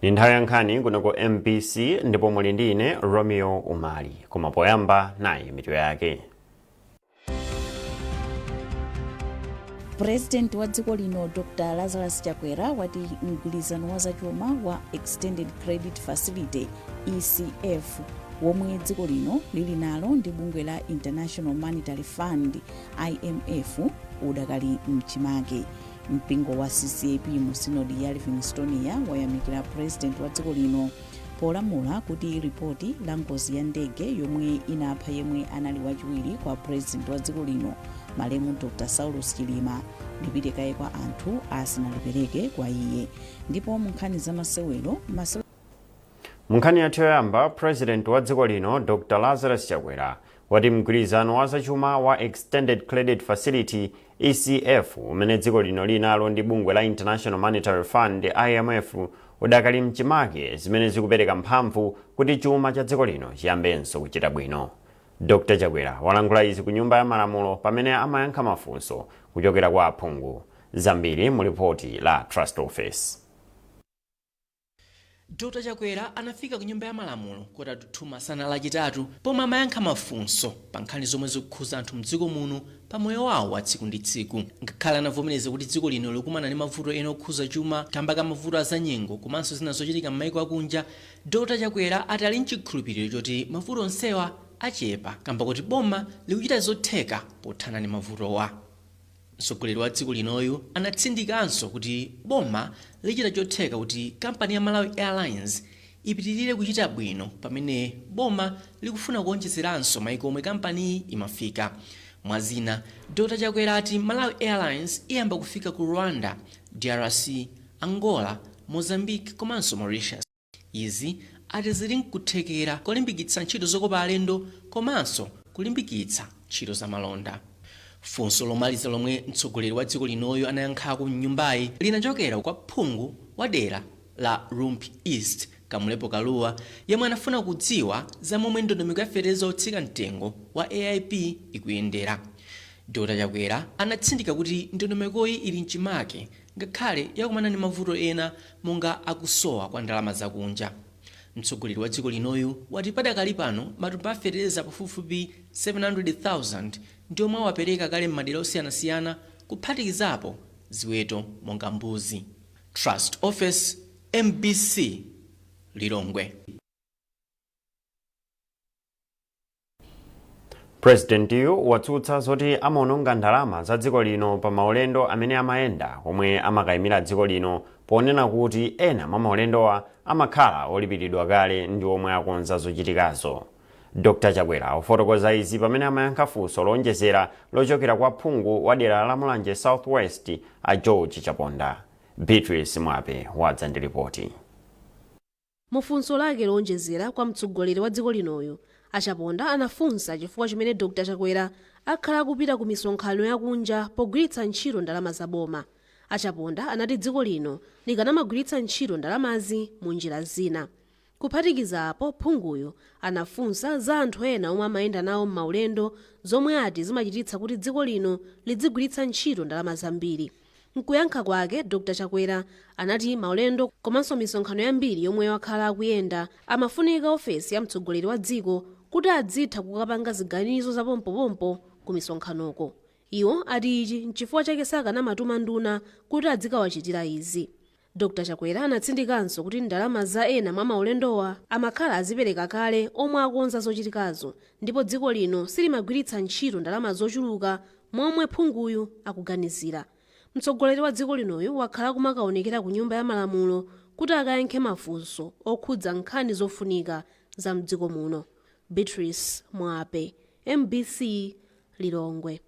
Ni nthawi ya nkhani kuno ku MBC ndipo muli ndi ine Romeo Umali. Koma poyamba nayi mitu yake. President wa dziko lino Dr. Lazarus Chakwera wati mgwirizano wa zachuma wa Extended Credit Facility ECF womwe dziko lino lili nalo ndi bungwe la International Monetary Fund IMF udakali mchimake. Mpingo wa CCAP mu sinodi ya Livingstonia wayamikira president wa dziko lino polamula kuti ripoti la ngozi ya ndege yomwe inapha yemwe anali wachiwiri kwa president wa dziko lino malemu Dr. Saulus Chilima lipitikaye kwa anthu asanalipereke kwa iye. Ndipo munkhani za masewero munkhani yathu yoyamba, president wa dziko lino Dr. Lazarus Chakwera wati mgwirizano wa zachuma wa Extended Credit Facility ECF umene dziko lino linalo ndi bungwe la International Monetary Fund IMF udakali mchimake zimene zikupereka mphamvu kuti chuma cha dziko lino chiyambenso kuchita bwino. Dr. Chakwera walankhula izi ku nyumba ya malamulo pamene amayankha mafunso kuchokera kwa aphungu. Zambiri mu ripoti la Trust Office. Dr. Chakwera anafika ku nyumba ya malamulo kuti atuthuma sana lachitatu pomwe amayankha mafunso pa nkhani zomwe zikukhuza anthu mdziko muno pa moyo wawo wa tsiku ndi tsiku. Ngakhale anavomereza kuti dziko lino likumana ndi mavuto ena okhuza chuma kamba ka mavuto azanyengo komanso zina zochitika m'mayiko akunja, Dr. Chakwera ati ali mchikhulupiriro choti mavuto onsewa achepa kamba kuti boma likuchita zotheka pothana ndi mavutowa. Mtsogoleri wa dziko linoyu anatsindikanso kuti boma lichita chotheka kuti kampani ya Malawi Airlines ipitirire kuchita bwino pamene boma likufuna kuonjezeranso mayiko omwe kampani imafika. Mwazina, Dr. Chakwera ati Malawi Airlines iyamba kufika ku Rwanda, DRC, Angola, Mozambique komanso Mauritius. Izi ati zili nkuthekera kulimbikitsa ntchito zokopa alendo komanso kulimbikitsa ntchito za malonda. Funso lomaliza lomwe mtsogoleri wa dziko linoyo anayankhako mnyumbayi linachokera kwa phungu wa dera la Rumpi East Kamulepo Kaluwa yemwe anafuna kudziwa za momwe ndondomeko ya fetezo otsika mtengo wa AIP ikuyendera. Dr. Chakwera anatsindika kuti ndondomekoyi ili mchimake ngakhale yakumana ndi mavuto ena monga akusowa kwa ndalama zakunja. Mtsogoleri wa dziko linoyu wati padakali pano matumba afereza pafupifupi 700,000 ndi omwe awapereka kale m'madera osiyanasiyana kuphatikizapo ziweto monga mbuzi. Trust Office, MBC, Lilongwe. President yu watsutsa zoti amaononga ndalama za dziko lino pa maulendo amene amayenda omwe amakayimira dziko lino ponena kuti ena mwa maulendowa amakhala olipiridwa kale ndi omwe akonza zochitikazo. Dr. Chakwera ufotokoza izi pamene amayankha funso lonjezera lochokera kwa phungu wa dera la Mulanje Southwest a George Chaponda. Beatrice Mwape wadza ndi ripoti. Mufunso lake lonjezera kwa mtsogoleri wa dziko linoyo, Achaponda anafunsa chifukwa chimene Dr. Chakwera akhala kupita ku misonkhano yakunja pogwiritsa ntchito ndalama za boma. Achaponda anati dziko lino likanamagwiritsa ntchito ndalamazi mu njira zina. Kuphatikizapo phunguyo anafunsa za anthu ena omwe amayenda nawo m'maulendo zomwe ati zimachititsa kuti dziko lino lidzigwiritsa ntchito ndalama zambiri. Mkuyankha kwake, Dr. Chakwera anati maulendo komanso misonkhano yambiri yomwe wakhala akuyenda amafunika ofesi ya mtsogoleri wa dziko kuti adzitha kukapanga ziganizo za pompopompo ku misonkhanoko. Iwo ati ichi nchifukwa chake sakanamatuma nduna kuti adzikawachitira izi. Dr. Chakwera anatsindikanso kuti ndalama za ena mwa maulendowa amakhala azipereka kale omwe akonza zochitikazo ndipo dziko lino silimagwiritsa ntchito ndalama zochuluka momwe phunguyu akuganizira. Mtsogoleri wa dziko linoyo wakhala kumakaonekera ku nyumba ya malamulo kuti akayankhe mafunso okhudza nkhani zofunika za mdziko muno. Beatrice Mwape, MBC, Lilongwe.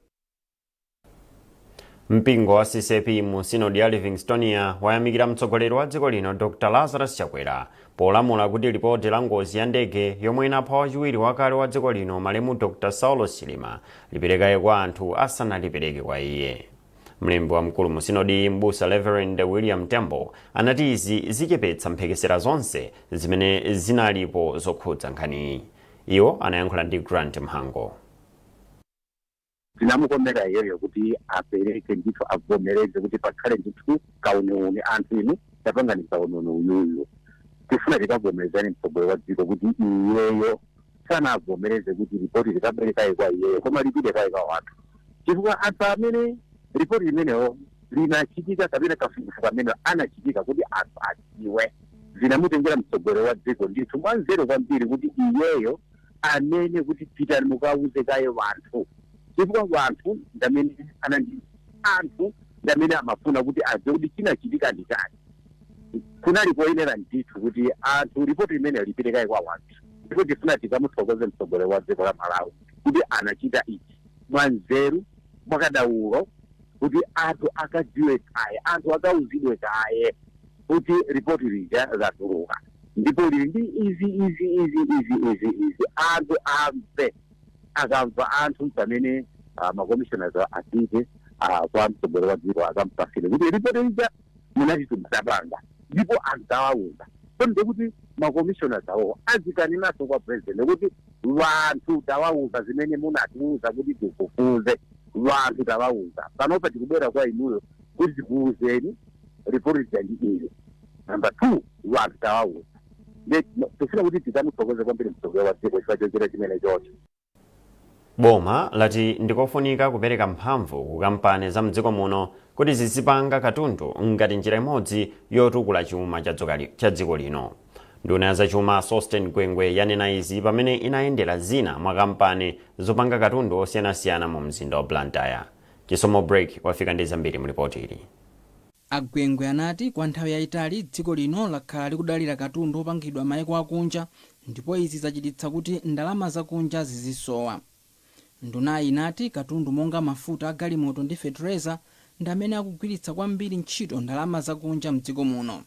Mpingo wa CCAP mu sinodi ya Livingstonia wayamikira mtsogoleri wa dziko lino Dr. Lazarus Chakwera polamula kuti ripoti la ngozi ya ndege yomwe inapha wachiwiri wakale wa dziko lino malemu Dr. Saulus Chilima liperekaye kwa anthu asanalipereke kwa iye. Mlembi wa mkulu mu sinodi mbusa Reverend William Temple anati izi zichepetsa mphekesera zonse zimene zinalipo zokhudza nkhani. Iwo anayankhula ndi Grant Mhango. Tinamukomera iyeyo kuti apereke ndithu avomereze kuti pakhale ndithu kauniuni anthu inu tapanganisa unono uyuyu tifuna tikavomerezani mtsogoleri wa dziko kuti iyeyo sanavomereze kuti ripoti likaberekayi kwa iyeyo koma lipite kayi kwa wanthu chifukwa anthu amene ripoti limeneyo linachitika kapena kafukufuku amene anachitika kuti anthu adziwe zinamutengera mtsogoleri wa dziko ndithu mwanzeru kwambiri kuti iyeyo amene kuti pitani mukauze kaye wanthu chifukwa wanthu ndamene anthu ndamene amafuna kuti adziwe kuti chinachitika ndi chani kunali koyenera ndithu kuti anthu ripoti limeneyo lipite kaye kwa wanthu ndipo tifuna tikamuthokoze mtsogoleri wa dziko la Malawi kuti anachita ichi mwanzeru mwakadaulo kuti anthu akadziwe kaye anthu akauzidwe kaye kuti ripoti lija latuluka ndipo lili ndi izi anthu amve akamva anthu pamene makomishonas apite kwa mtsogoleri wa dziko akampasire kuti ripoti lija munachitudapanga ndipo anthu awauza konde kuti makomishonas awo azikaninanso kwa president kuti wanthu tawauza zimene munatiuza kuti tikufuze wanthu tawauza panopa tikubwera kwa inuyo kuti tikuuzeni ripoti lija ndi ili number 2 wanthu tawauza tifuna kuti tikamuthokoze kwambiri mtsogoleri wa dziko chifukwa chochita chimene chocho. Boma lati ndikofunika kupereka mphamvu ku kampani za mdziko muno kuti zizipanga katundu ngati njira imodzi yotukula chuma cha dziko lino. Nduna ya zachuma Sosthene Gwengwe yanena izi pamene inayendera zina mwa kampani zopanga katundu osiyanasiyana mu mzinda wa Blantyre. Chisomo Break wafika ndi zambiri mu ripoti ili. Agwengwe anati kwa nthawi yayitali dziko lino lakhala likudalira katundu opangidwa mayiko akunja ndipo izi zachititsa kuti ndalama zakunja zizisowa. Ndunayi inati katundu monga mafuta agalimoto ndi fetereza ndamene akugwiritsa kwambiri ntchito ndalama zakunja mdziko muno.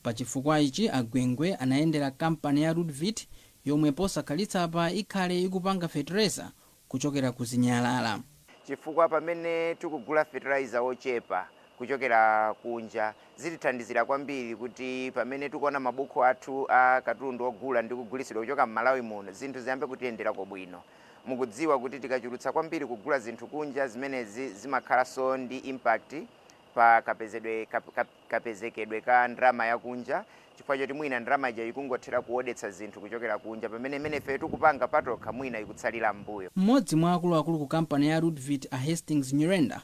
Pachifukwa ichi Agwengwe anayendera kampani ya Rudvit yomwe posakhalitsa pa ikhale ikupanga fetereza kuchokera ku zinyalala. Chifukwa pamene tikugula fetereza ochepa kuchokera kunja zitithandizira kwambiri kuti pamene tikuona mabuku athu a katundu ogula ndi kugulisidwa kuchoka m'Malawi muno zinthu ziyambe kutiyendera bwino. Mukudziwa kuti tikachulutsa kwambiri kugula zinthu kunja zimenezi zimakhalanso ndi impact pa kapezekedwe ka ndrama ya kunja chifukwa choti mwina ndrama ija ikungothera kuodetsa zinthu kuchokera kunja pamene ife tikupanga patokha mwina ikutsalira mbuyo. Mmodzi mwa akuluakulu ku kampani ya Rudvit a Hastings Nyirenda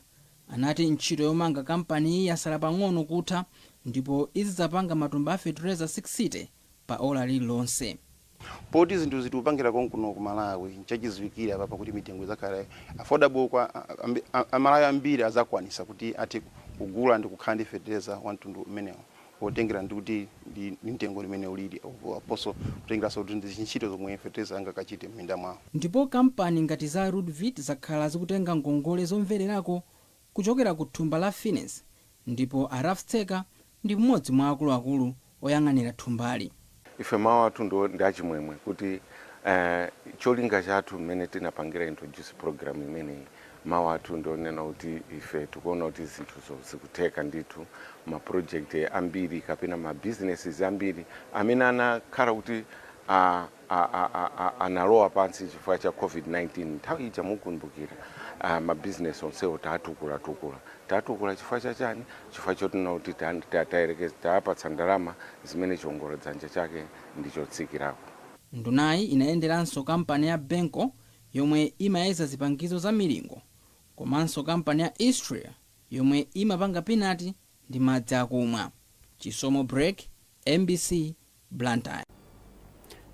anati ntchito yomanga kampani iyi yasala pang'ono kutha ndipo izizapanga matumba a fetereza 6 pa ola lililonse. Poti zinthu zitupangira konkuno ku Malawi nchachiziwikira papa kuti mitengo zakhala affordable kwa Amalawi ambiri azakwanisa kuti ati kugula ndi kukhala ndi fetereza wantundu umenewo potengera ndi kuti ndi mitengo limene ulili aposo kutengera so ndi ntchito zomwe fetereza angakachite m'minda mwawo. Ndipo kampani ngati za Rudvit zakhala zikutenga ngongole zomvererako kuchokera ku thumba la finance ndipo Araftseka ndi mmodzi mwa akuluakulu oyang'anira thumbali. Ife mawu athu ndi achimwemwe kuti cholinga chathu mmene tinapangira introduce program imeneyi mawu athu ndionena kuti ife tikuona kuti zinthu zikutheka ndithu ma project ambiri kapena ma businesses ambiri amene anakhala kuti analowa pansi chifukwa cha COVID-19 nthawi ija mukumbukira ma business onsewo tatukula chifukwa cha chani chifukwa chotina kuti tapatsa ndalama zimene chongolo dzanja chake ndichotsikirako. Ndunayi inayenderanso kampani ya Benko yomwe imayeza zipangizo za milingo komanso kampani ya Istria yomwe imapanga pinati ndi madzi akumwa. Chisomo Break, MBC, Blantyre.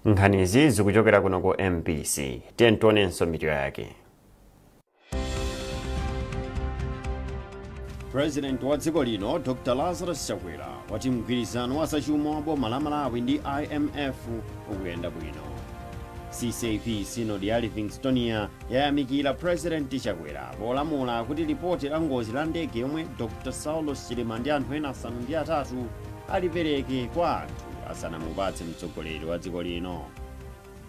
Nkhanizi zikuchokera kuno ku MBC. Tientonenso mitu yake. President wa dziko lino Dr. Lazarus Chakwera wati mgwirizano wa zachuma wa boma la Malawi ndi IMF ukuyenda bwino. CCP Synod ya Livingstonia yayamikira President Chakwera polamula kuti ripoti la ngozi la ndege yomwe Dr. Saulos Chilima ndi anthu ena 3 alipereke kwa anthu asanamupatse mtsogoleri wa dziko lino.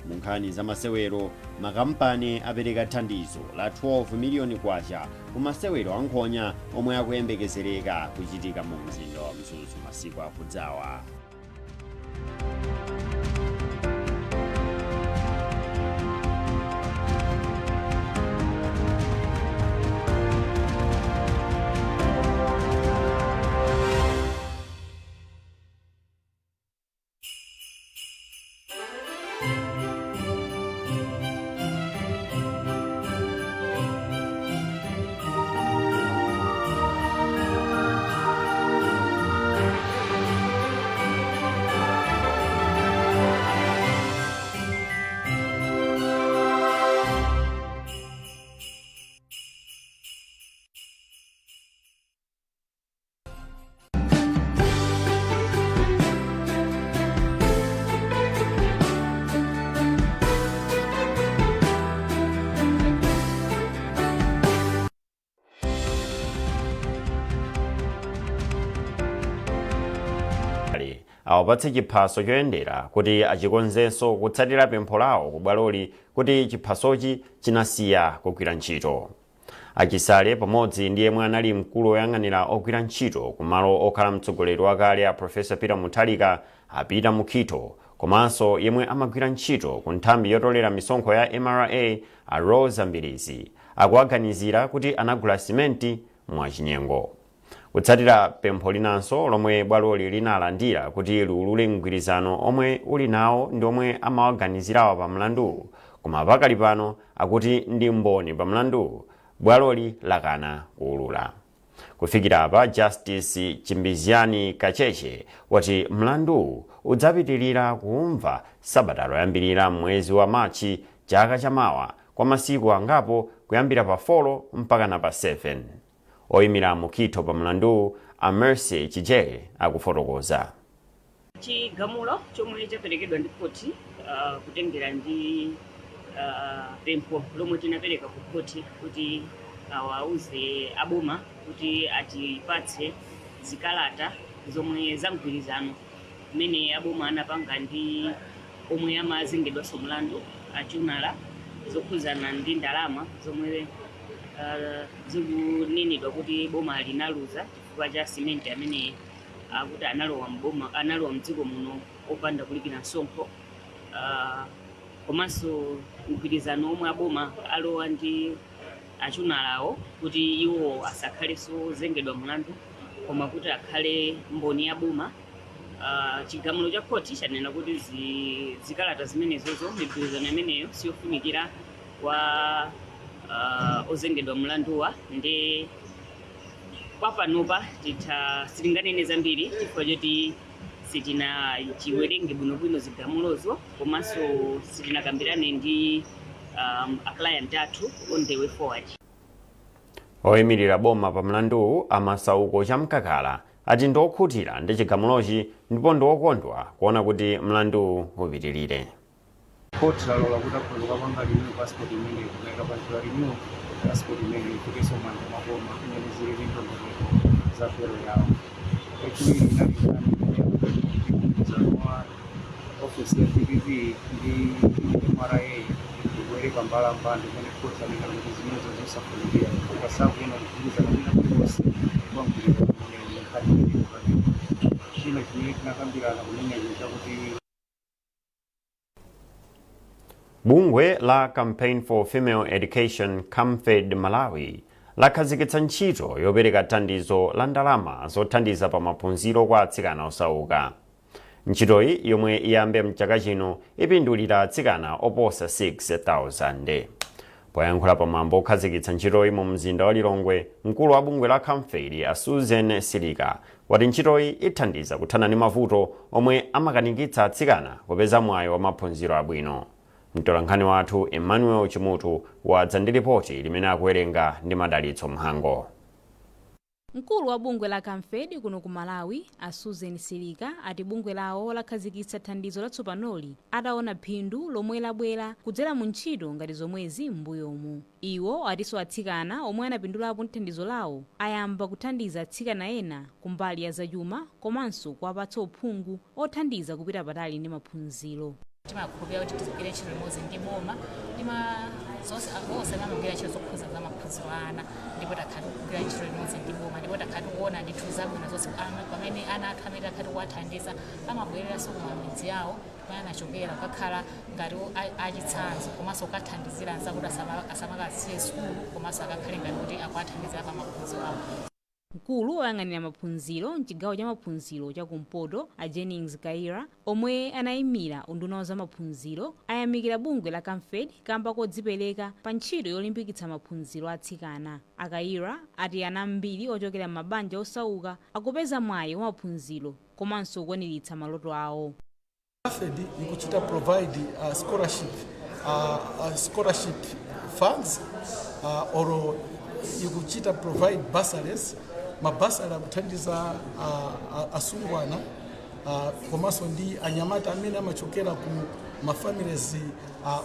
Munkhani za masewero, makampani apereka thandizo la 12 miliyoni kwacha ku masewero ankhonya omwe akuyembekezereka kuchitika mu mzinda wa Mzuzu masiku akudzawa. awapatse chiphaso choyendera kuti achikonzenso kutsatira pempho lawo ku bwaloli kuti chiphasochi chinasiya kugwira ntchito. Achisale pamodzi ndi yemwe anali mkulu woyang'anira ogwira ntchito kumalo okhala mtsogoleri wakale a Profesa Peter Mutharika apita mukhito, komanso yemwe amagwira ntchito ku nthambi yotolera misonkho ya MRA a Rose Mbilizi akuwaganizira kuti anagula simenti mwachinyengo. Kutsatira pempho linanso lomwe bwaloli linalandira kuti liulule mgwirizano omwe uli nawo ndi omwe amawaganizirawa pa mlandu, koma pakali pano akuti ndi mboni pa mlandu, bwaloli lakana kuulula. Kufikira apa Justice Chimbiziani Kacheche wati mlandu udzapitirira kumva sabata loyambirira mwezi wa Machi chaka chamawa kwa masiku angapo kuyambira pa 4 mpaka na pa 7. Oyimira mukhito pa mlandu a Mercy Chijere akufotokoza. Chigamulo chomwe chaperekedwa ndi koti kutengera ndi pempho lomwe tinapereka ku koti kuti awauze aboma kuti atipatse zikalata zomwe za mgwirizano mmene aboma anapanga ndi omwe amazengedwanso mlandu achunala zokhuzana ndi ndalama zomwe zikunenedwa kuti boma linaluza chifukwa cha simenti amene akuti analowa mdziko muno opanda kulipira msonkho, komanso mgwirizano omwe aboma alowa ndi achunalawo kuti iwo asakhalenso zengedwa mlandu koma kuti akhale mboni ya boma. Chigamulo cha koti chanena kuti zikalata zimenezozo migwirizano imeneyo siyofunikira kwa ozengedwa mlanduwa, ndi kwa panopa sitinganene zambiri chifukwa choti sitinachiwerenge bwinobwino zigamulozo, komanso sitinakambirane ndi a client athu on the way forward. Oyimirira boma pa mlandu amasauko chamkakala ati ndiokhutira ndi chigamulochi ndipo ndiokondwa kuona kuti mlandu upitirire. Koti lalola kuti akhoza kupanga renew passport imene kukaika pantula renew passport imene ikuteso manja maboma imene zili ndondomeko za fero yawo. Echiwiri inalizanowa ofisi ya TPP ndi MRA ikuwereka mbalambanda imene koti lalika kuti zimenezo zosafunikira ukasakuona kugwirizana mwina kulikonse kwa mgwirizano imene nkhani imene china chimene tinakambirana kuneneza chakuti Bungwe la Campaign for Female Education CAMFED Malawi lakhazikitsa ntchito yopereka thandizo la ndalama zothandiza pa maphunziro kwa atsikana osauka. Ntchitoyi yomwe iyambe mchaka chino ipindulira atsikana oposa 6,000. Poyankhula pamwambo okhazikitsa ntchitoyi mu mzinda wa Lilongwe, mkulu wa bungwe la CAMFED a Susan Silika wati ntchitoyi ithandiza kuthana ndi mavuto omwe amakanikitsa atsikana kupeza mwayi wa maphunziro abwino. Mtolankhani wathu Emmanuel Chimutu wadza ndi ripoti limene akuwerenga ndi Madalitso Mhango. Mkulu wa bungwe la CAMFED kuno ku Malawi a Susan Silika ati bungwe lawo lakhazikitsa thandizo latsopanoli ataona phindu lomwe labwera kudzera mu ntchito ngati zomwezi m'mbuyomu. Iwo atinso atsikana omwe anapindulapo thandizo lawo ayamba kuthandiza atsikana ena kumbali ya zachuma komanso kuwapatsa uphungu othandiza kupita patali ndi maphunziro. Timakhulupirira kuti tigwire ntchito limodzi ndi boma zonse amagwira ntchito zokhuza za maphunziro ana, ndipo takhala kugwira ntchito limodzi ndi boma, ndipo takhala kuona ndithu zabwino zonse pamene ana athu amene takhala kuwathandiza amabwereranso kumamidzi yawo pamene anachokera kukakhala ngati achitsanzo komanso kukathandizira anzakuti asamakasiye sukulu komanso akakhale ngati kuti akuwathandizira pa maphunziro awo. Mkulu woyang'anira maphunziro mchigawo cha maphunziro cha kumpoto a Jennings Kaira omwe anayimira unduna za maphunziro ayamikira bungwe la CAMFED kamba kodzipereka pa ntchito yolimbikitsa maphunziro atsikana. Akaira ati ana ambiri ochokera m'mabanja osauka akupeza mwayi wa maphunziro komanso kukwaniritsa maloto awo. CAMFED ikuchita provide scholarship funds or ikuchita provide bursaries, mabasari akuthandiza asungwana komanso ndi anyamata amene amachokera ku mafamilies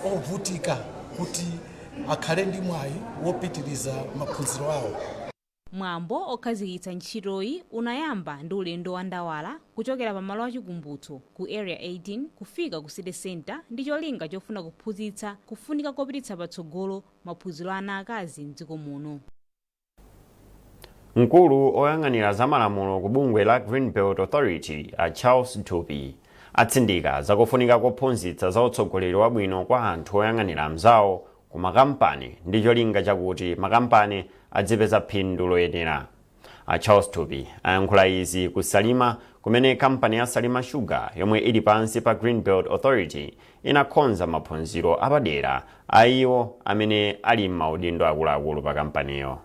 ovutika kuti akhale ndi mwayi wopitiriza maphunziro awo. mwambo okhazikitsa ntchitoyi unayamba ndi ulendo wa ndawala kuchokera pamalo achikumbutso ku area 18 kufika ku city center ndi cholinga chofuna kuphunzitsa kufunika kopititsa patsogolo maphunziro a ana akazi mdziko muno. Mkulu oyang'anira za malamulo ku bungwe la Green Belt Authority a Charles Tupi atsindika zakufunika kophunzitsa za utsogoleri wabwino kwa anthu oyang'anira mzawo ku makampani ndi cholinga chakuti makampani adzipeza phindu loyenera. A Charles Tupi ayankhula izi ku Salima kumene kampani ya Salima Sugar yomwe ili pansi pa Green Belt Authority inakonza maphunziro apadera a iwo amene ali m'maudindo akuluakulu pa kampaniyo.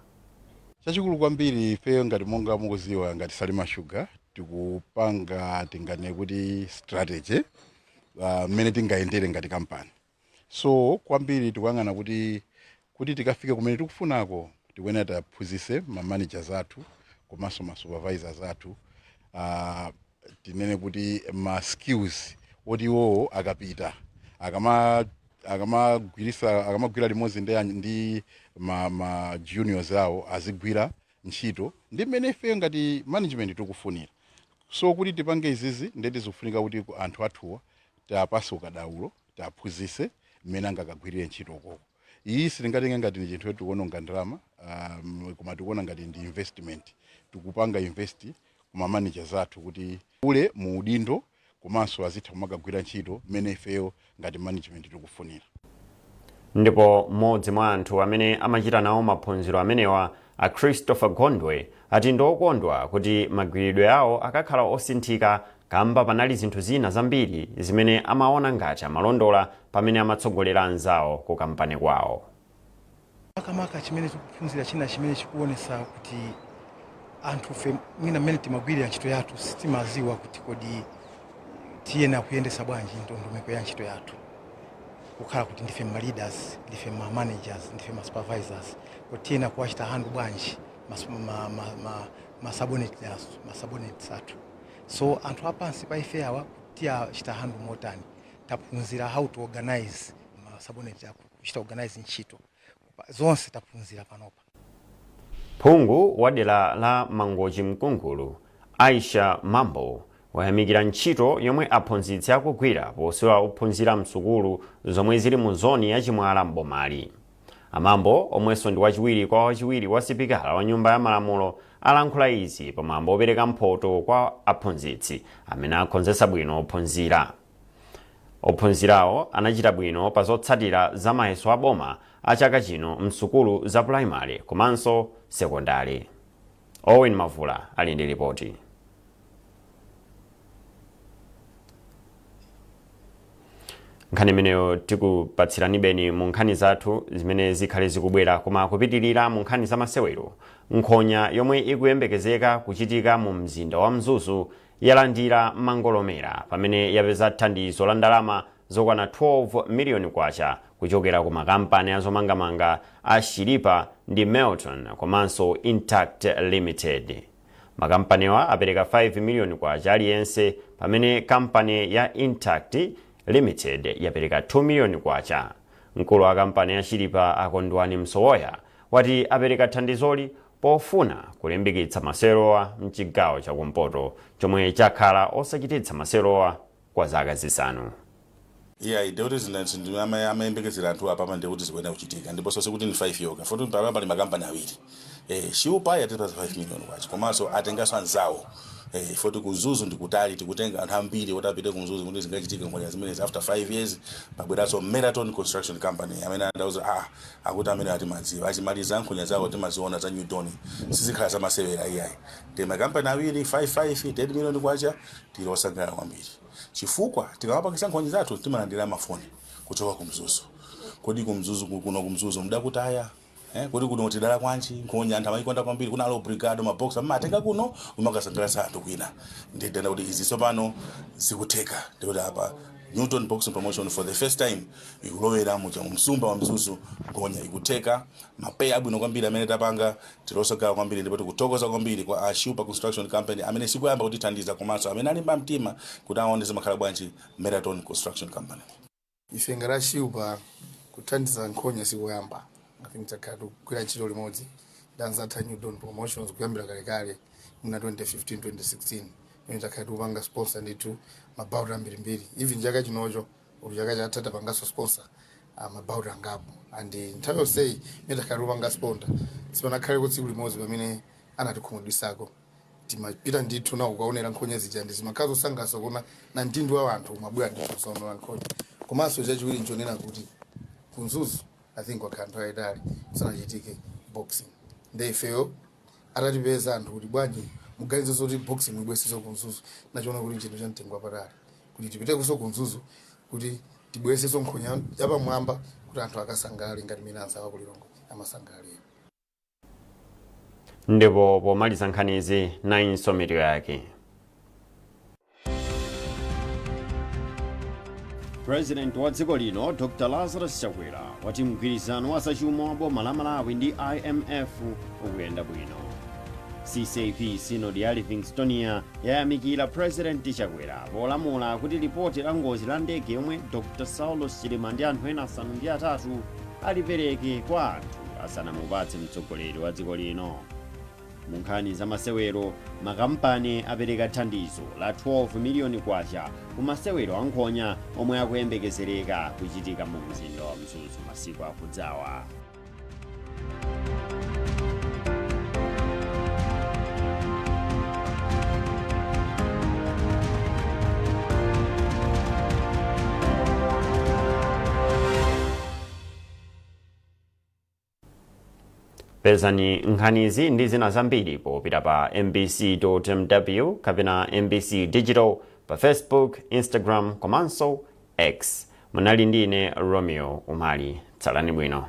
Chachikulu kwambiri ifeyo ngati monga mukuziwa ngati Salima Sugar tikupanga tingane kuti strategy mmene tingayendere ngati kampani. So kwambiri tikuyang'ana kuti tikafike kumene tikufunako tikuyenera taphunzise ma managers athu komanso ma supervisors athu tinene kuti ma skills oti iwo akapita akamagwira limodzi ndi ma juniors awo azigwira ntchito ndi mmene ifeyo ngati management tikufunira. So kuti tipange izizi ndeti zikufunika kuti anthu athuwa tapase ukadaulo taphunzise mmene angakagwirire ntchito koko. Iyi sitingatenge ngati ni chinthu tikuononga ndalama koma tikuona ngati ndi investment. Tikupanga invest kuma managers athu kuti ule mu udindo komanso azitha kumakagwira ntchito mmene ifeyo ngati management tikufunira. Ndipo mmodzi mwa anthu amene amachita nawo maphunziro amenewa a Christopher Gondwe ati ndokondwa kuti magwiridwe awo akakhala osinthika kamba panali zinthu zina zambiri zimene amaona ngati amalondola pamene amatsogolera anzawo ku kampani kwawo. Makamaka chimene tikuphunzira china chimene chikuonesa kuti anthu fe mwina mmene timagwirira ntchito yathu sitimaziwa kuti kodi tiyena kuyendesa bwanji ndondomeko ya ntchito yathu. Kukhala kuti ndife ma leaders, ndife ma managers, ndife ma supervisors, kuti tiyena kuwachita handu bwanji ma subordinates athu. So anthu apansi pa ife awa tiyachita handu motani. Taphunzira how to organize ma subordinates athu, kuchita organize ntchito. Zonse taphunzira panopa. Phungu wa dera la Mangochi Mkungulu Aisha Mambo wayamikira ntchito yomwe aphunzitsi akugwira posiwa ophunzira msukulu zomwe zili mu zoni ya Chimwala Mbomali. Amambo omwenso ndi wachiwiri kwa wachiwiri wa sipikala wa nyumba ya malamulo alankhula izi pamwambo opereka mphoto kwa aphunzitsi amene akonzesa bwino ophunzira. Ophunzirawo anachita bwino pa zotsatira za mayeso a boma a chaka chino msukulu za primary komanso sekondari. Owen Mavula ali ndi ripoti. Nkhani imeneyo tikupatsirani beni mu nkhani zathu zimene zikhale zikubwera koma kupitirira mu nkhani za masewero. Nkhonya yomwe ikuyembekezeka kuchitika mu mzinda wa Mzuzu yalandira mangolomera pamene yapeza thandizo la ndalama zokwana 12 miliyoni kwacha kuchokera ku makampani azomangamanga a Shiripa ndi Melton komanso Intact Limited. Makampaniwa apereka 5 miliyoni kwacha aliyense pamene kampani ya Intact Limited yapereka 2 miliyoni kwacha. Mkulu wa kampani ya Shiripa Akondwani Msowoya wati apereka thandizoli pofuna kulimbikitsa maserowa mchigawo chakumpoto chomwe chakhala osachititsa maserowa kwa zaka zisanu. Ndeuti zinthu amayembekezera anthu apa ndeuti zikuenda kuchitika ndipo sonse kuti ni 5 yoka futhi pali makampani awiri. Shiupa yatipasa 5 miliyoni kwacha komanso atengaso anzawo. Futhi kuzuzu ndikutali tikutenga anthu ambiri otapita kumzuzu kuti zingachitika ngoja zimene after 5 years pabweraso Marathon Construction Company amene andauza akuti amene atimadziwa achimaliza nkhonya zawo timaziona za Newton sizikhala za masewera iyayi. Ndi makampani awiri 55 10 miliyoni kwacha tilosangala kwambiri. Chifukwa tikawapakisa nkhonya zathu timalandira mafoni kuchoka kumzuzu. Kodi kumzuzu kuno kumzuzu mudakutaya kodi kuno tidala kwanchi nkhonya anthu amayikonda kwambiri kuna alo brigado mabox amatenga kuno umakasangala sa anthu kwina. Ndidana kuti izi sopano zikutheka ndikuti apa Newton Boxing Promotion for the first time ikulowera mu msumba wa Mzuzu nkhonya ikutheka mapeya abwino kwambiri amene tapanga tilosogala kwambiri ndipo tikuthokoza kwambiri kwa Shiupa Construction Company amene sikuyamba kutithandiza komanso amene ali pamtima kuti aonese makhala bwanji Marathon Construction Company. Ife ngati Shiupa kuthandiza nkhonya sikuyamba ngati mtakatu kugwira ntchito limodzi danzatha new dawn promotions kuyambira kalekale muna 2015 2016 imene takhala tikupanga sponsor ndithu mabauta ambirimbiri even chaka chinocho uli chaka chatata pangaso sponsor mabauta angapo and nthawi yonseyi imene takhala tikupanga sponsor sipanakhale kuti tsiku limodzi pamene anatikhumudwisako timapita ndithu na ukaonera nkhonya zija ndi zimakhala zosangalatsa kuona na mtundu wa anthu umabwera ndithu zoonera nkhonya komanso chachiwiri nchonena kuti kunzuzu I think wakhala nthawi yayitali kusanachitike boxing ndeyifeyo atatipeza anthu kuti bwanji muganize zoti boxing ibweresenso kunzuzu nachiona kuti chinthu cha mtengo wapatali kuti tipitekonso kunzuzu kuti tibweresenso nkhonya yapamwamba kuti anthu akasangalale ngati mmene anzawo kulilongo amasangalalira. Ndipo pomaliza nkhanizi na insomero yake. President wa dziko lino Dr. Lazarus Chakwera wati mgwirizano wa zachuma wa boma la Malawi ndi IMF ukuyenda bwino. CCP Synod ya Livingstonia yayamikira President Chakwera polamula kuti ripoti la ngozi la ndege yomwe Dr. Saulos Chilima ndi anthu ena asanu ndi atatu alipereke kwa anthu asanamupatse mtsogoleri wa dziko lino. Munkhani za masewero, makampani apereka thandizo la 12 miliyoni kwacha ku masewero ankhonya omwe akuyembekezereka kuchitika mu mzinda wa Mzuzu masiku akudzawa. Pezani nkhanizi ndi zina zambiri popita pa mbc.mw kapena MBC Digital pa Facebook, Instagram komanso X. Munali ndine Romeo Umali. Tsalani bwino.